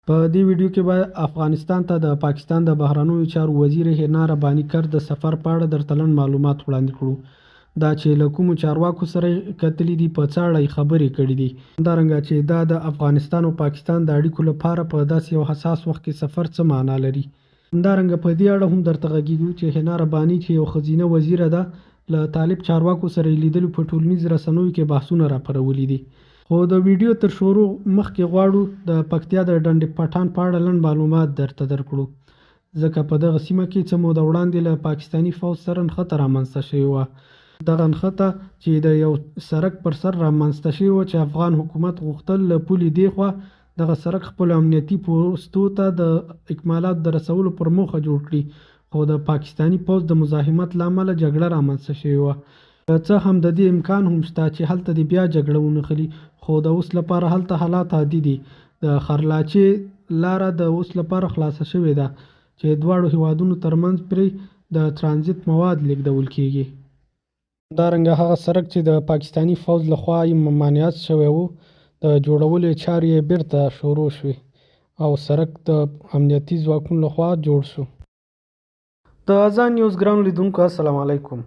په دې ویډیو کې به افغانستان ته د پاکستان د بهرنیو چارو وزیر حنا رباني کر د سفر په اړه درته لنډ معلومات وړاندې کړو. دا چې له کومو چارواکو سره کتلي دي، په څه اړه یې خبرې کړي دي، همدارنګه چې دا د افغانستان او پاکستان د اړیکو لپاره په داسې یو حساس وخت کې سفر څه معنا لري. همدارنګه په دې اړه هم درته غږیږو چې حنا رباني چې یو ښځینه وزیره ده، له طالب چارواکو سره یې لیدلو په ټولنیزو رسنیو کې بحثونه راپارولي دي. خو د ویډیو تر شروع مخکې غواړو د پکتیا د ډنډ پټان په اړه لنډ معلومات درته درکړو، ځکه په دغه سیمه کې څه موده وړاندې له پاکستاني پوځ سره نښته رامنځته شوې وه. دغه نښته چې د یو سړک پر سر رامنځته شوې وه چې افغان حکومت غوښتل له پولې دېخوا دغه سړک خپلو امنیتي پوستو ته د اکمالاتو د رسولو پر موخه جوړ کړي، خو د پاکستاني پوځ د مزاحمت له امله جګړه رامنځته شوې وه. څه هم د دې امکان هم شته چې هلته دې بیا جګړه ونښلي، خو د اوس لپاره هلته حالات عادي دي. د خرلاچې لاره د اوس لپاره خلاصه شوې ده چې دواړو هیوادونو ترمنځ پرې د ترانزیت مواد لیږدول کیږي. همدارنګه هغه سړک چې د پاکستاني پوځ لخوا یې ممانعت شوی و، د جوړولو چارې یې بیرته شروع شوې او سړک د امنیتي ځواکونو لخوا جوړ شو. د اذان نیوز ګرانو لیدونکو السلام علیکم.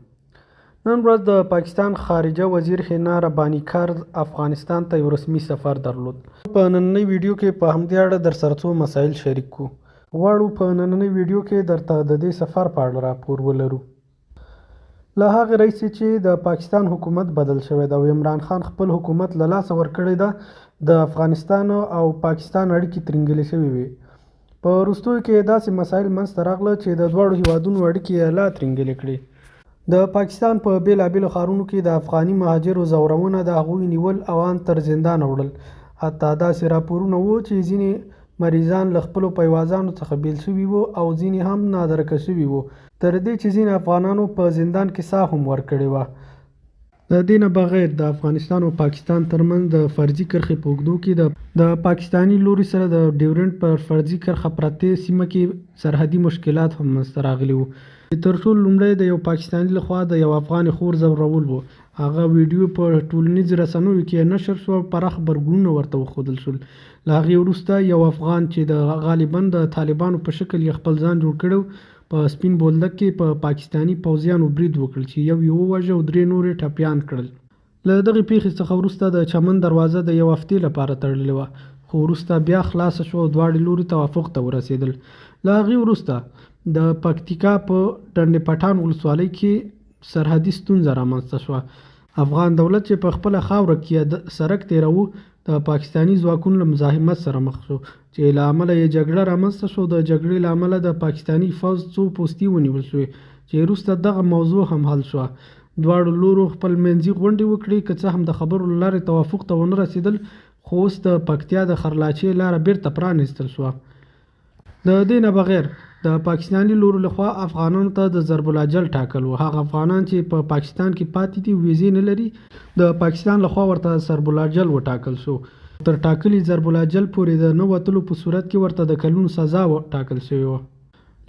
نن ورځ د پاکستان خارجه وزیر حنا رباني کر افغانستان ته یو رسمي سفر درلود. په نننۍ ویډیو کې په همدې اړه درسره څو مسایل شریک کړو. غواړو په نننۍ ویډیو کې درته د دې سفر په اړه راپور ولرو. له هغې راهیسې چې د پاکستان حکومت بدل شوی دی او عمران خان خپل حکومت له لاسه ورکړی ده، د افغانستان او پاکستان اړیکې ترنګلې شوې وې. په وروستیو کې داسې مسایل منځته راغله چې د دواړو هیوادونو اړیکې یې لا ترنګلې کړې. د پاکستان په بیلابیلو ښارونو کې د افغاني مهاجرو ځورونه، د هغوی نیول او ان تر زندان وړل. حتی داسې راپورونه وو چې ځینې مریضان له خپلو پیوازانو څخه بیل شوي وو او ځینې هم نادرکه شوي وو، تر دې چې ځینې افغانانو په زندان کې ساه هم ورکړې وه. د دې نه بغیر د افغانستان او پاکستان ترمنځ د فرضي کرښې په اوږدو کې د پاکستاني لوري سره د ډیورنډ پر فرضي کرښه پرتې سیمه کې سرحدي مشکلات هم منځته راغلي وو. تر ټولو لومړی د یو پاکستاني لخوا د یو افغان خور ځورول وو. هغه ویډیو په ټولنیزو رسنیو کې نشر شو او پراخ غبرګونونه ورته وښودل شول. له هغې وروسته یو افغان چې د غالباً د طالبانو په شکل یې خپل ځان جوړ کړی، په سپین بولدک کې په پاکستاني پوځیانو برید وکړ چې یو یې وواژه او 3 نور یې ټپیان کړل. له دغې پیښې څخه وروسته د چمن دروازه د یو هفتې لپاره تړلې وه، خو وروسته بیا خلاصه شوه او دواړې لوري توافق ته ورسېدل. له هغې وروسته د پکتیکا په ډنډ پټان ولسوالۍ کې سرحدي ستونزه رامنځته شوه. افغان دولت چې په خپله خاوره کې سړک تېراوه، د پاکستاني ځواکونو له مزاحمت سره مخ شو چې له امله یې جګړه رامنځته شو. د جګړې له امله د پاکستاني پوځ څو پوستې ونیول شوې چې وروسته دغه موضوع هم حل شوه. دواړو لورو خپل منځي غونډې وکړې، که څه هم د خبرو له لارې توافق ته ونه رسېدل، خو اوس د پکتیا د خرلاچې لاره بیرته پرانیستل شوه. د دې نه بغیر د پاکستاني لورو لخوا افغانانو ته د ضرب الاجل ټاکل و. هغه افغانان چې په پاکستان کې پاتې دي، ویزې نه لري، د پاکستان لخوا ورته ضرب الاجل وټاکل شو. تر ټاکلي ضرب الاجل پورې د نه وتلو په صورت کې ورته د کلونو سزا ټاکل شوې وه.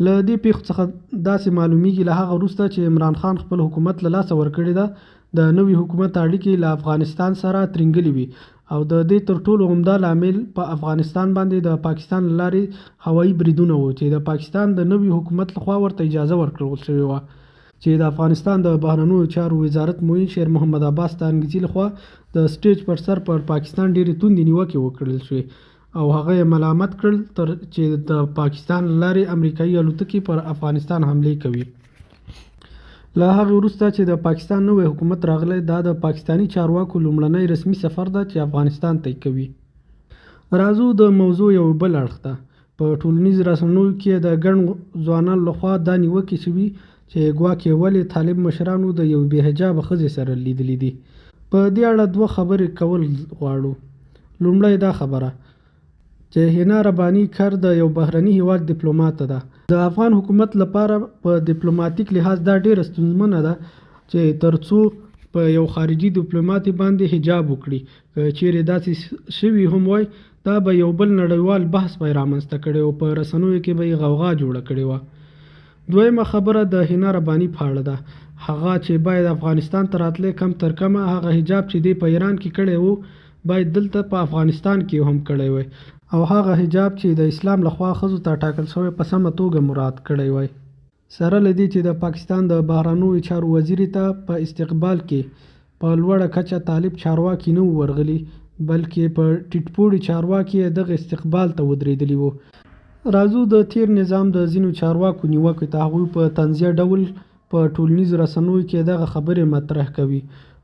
له دې پیښو څخه داسې معلومیږي له هغه وروسته چې عمران خان خپل حکومت له لاسه ورکړی ده، د نوي حکومت اړیکې له افغانستان سره ترنګلې وي او د دې تر ټولو عمده لامل په افغانستان باندې د پاکستان له لارې هوایي بریدونه وو چې د پاکستان د نوي حکومت لخوا ورته اجازه ورکړل شوې وه، چې د افغانستان د بهرنیو چارو وزارت معین شیر محمد عباس تانګزي لخوا د سټیج پر سر پر پاکستان ډېرې توندې نیوکې وکړل شوې او هغه یې ملامت کړل چې د پاکستان له لارې امریکایي الوتکې پر افغانستان حملې کوي. له هغې وروسته چې د پاکستان نوی حکومت راغلی، دا د پاکستاني چارواکو لومړنی رسمي سفر ده چې افغانستان ته یې کوي. راځو د موضوع یو بل اړخ ته. په ټولنیزو رسنیو کې د ګڼ ځوانانو لخوا دا نیوکې شوي چې ګواکې ولې طالب مشرانو د یو بې حجابه ښځې سره لیدلي دي. په دې اړه 2 خبرې کول غواړو. لومړی دا خبره چې حنا رباني کر د یو بهرني هیواد ډیپلوماته ده. د افغان حکومت لپاره په ډیپلوماتیک لحاظ دا ډیره ستونزمنه ده چې ترڅو په یو خارجي ډیپلومات باندې حجاب وکړي. که چیرې داسې شوي هم وای، دا به یو بل نړیوال بحث به یې رامنځته کړی او په رسنیو کې به یې غوغا جوړه کړې وه. دویمه خبره د حنا رباني په اړه ده. هغه چې باید افغانستان ته راتلی، کم تر کمه هغه حجاب چې دی په ایران کې کړی وو، باید دلته په افغانستان کې هم کړی وای. او هغه حجاب چې د اسلام لخوا ښځو ته ټاکل شوی په سمه توګه مراعات کړی وای. سره له دې چې د پاکستان د بهرنیو چارو وزیر ته په استقبال کې په لوړه کچه طالب چارواکي نه و ورغلي، بلکې په ټیټپوړي چارواکي یې دغه استقبال ته ودرېدلي وو. راځو د تیر نظام د ځینو چارواکو نیوکې ته. هغوی په طنزیه ډول په ټولنیزو رسنیو کې دغه خبرې مطرح کوي،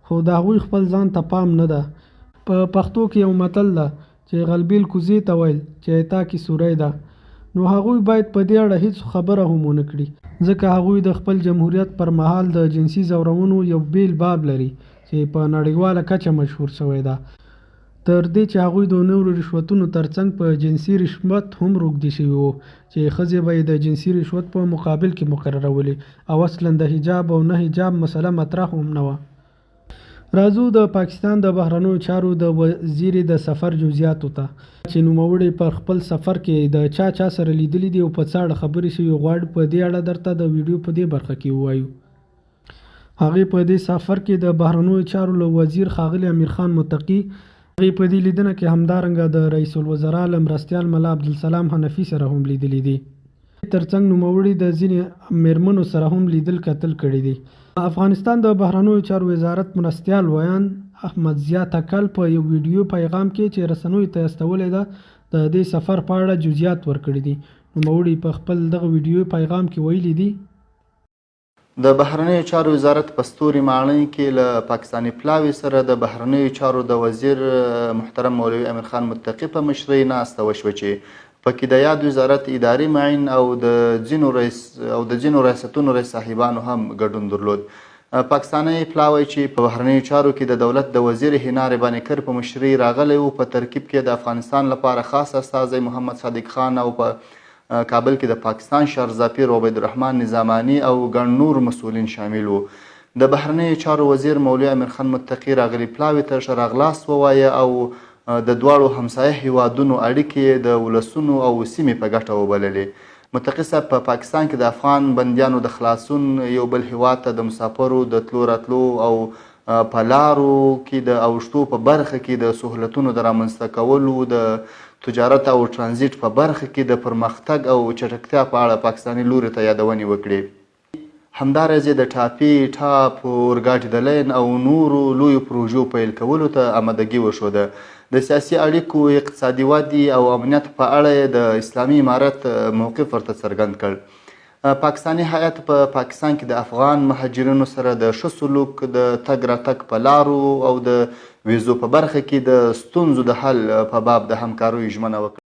خو د هغوی خپل ځان ته پام نه ده. په پښتو کې یو متل ده چې غلبیل کوزې ته ویل چې ایتا کې سوری ده. نو هغوی باید په دې اړه هیڅ خبره هم ونه کړي، ځکه هغوی د خپل جمهوریت پر مهال د جنسي ځورونو یو بیل باب لري چې په نړیواله کچه مشهور شوی ده. تر دې چې هغوی د نورو رشوتونو ترڅنګ په جنسي رشوت هم روږدي شوي وو چې ښځې به یې د جنسي رشوت په مقابل کې مقررولې، او اصلا د حجاب او نه حجاب مسله مطرح هم نه وه. راځو د پاکستان د بهرنیو چارو د وزیر د سفر جزئیاتو ته، چې نوموړی پر خپل سفر کې د چا سره لیدلی دي او په څه اړه خبرې شوي غواړي په دې اړه درته د ویډیو په دې برخه کې ووایو. هغې په دې سفر کې د بهرنیو چارو له وزیر ښاغلي امیر خان متقي، هغې په دې لیدنه کې همدارنګه د رئیس الوزرا له مرستیال ملا عبدالسلام حنفي سره هم لیدلي دي. ترڅنګ نوموړي د ځینې میرمنو سره هم لیدل کتل کړي دي. افغانستان د بهرنیو چارو وزارت مرستیال ویان احمد ضیا تکل په یو ویډیو پیغام کې چې رسنیو ته استولی ده د دې سفر په اړه جزئیات ورکړي دي. نوموړي په خپل دغه ویډیو پیغام کې ویلي دي: د بهرنیو چارو وزارت په ستوري ماڼۍ کې له پاکستاني پلاوي سره د بهرنیو چارو د وزیر محترم مولوي امیر خان متقي په مشرۍ ناسته وشوه چې پکې د یاد وزارت اداري معین او د ځینو ریاستونو رئیس صاحبانو هم ګډون درلود. پاکستاني پلاوی چې په بهرنیو چارو کې د دولت د وزیر هنا ربانیکر په مشرۍ راغلی و، په ترکیب کې د افغانستان لپاره خاص استازی محمد صادق خان او په کابل کې د پاکستان شهرزاپیر عبیدالرحمن نظامانی او ګڼ نور مسؤلین شامل وو. د بهرنیو چارو وزیر مولوي امیر خان متقي راغلي پلاوي ته ښه راغلاست ووایه او د دواړو همسایه هیوادونو اړیکې د ولسونو او سیمې په ګټه وبللې. متقي صاحب په پاکستان کې د افغان بندیانو د خلاصون، یو بل هیواد ته د مسافرو د تلو راتلو او په لارو کې د اوښتو په برخه کې د سهولتونو د رامنځته کولو، د تجارت او ترانزیت په برخه کې د پرمختګ او چټکتیا په اړه پاکستاني لوري ته یادونې وکړې. همداراز د ټاپي، ټاپ، اورګاډي د لین او نورو لویو پروژو پیل کولو ته آمادګي وښوده. د سیاسي اړیکو، اقتصادي ودې او امنیت په اړه د اسلامي امارت موقف ورته څرګند کړ. پاکستاني هیات په پاکستان کې د افغان مهاجرینو سره د ښه سلوک، د تګ راتګ په لارو او د ویزو په برخه کې د ستونزو د حل په باب د همکاریو ژمنه وکړه.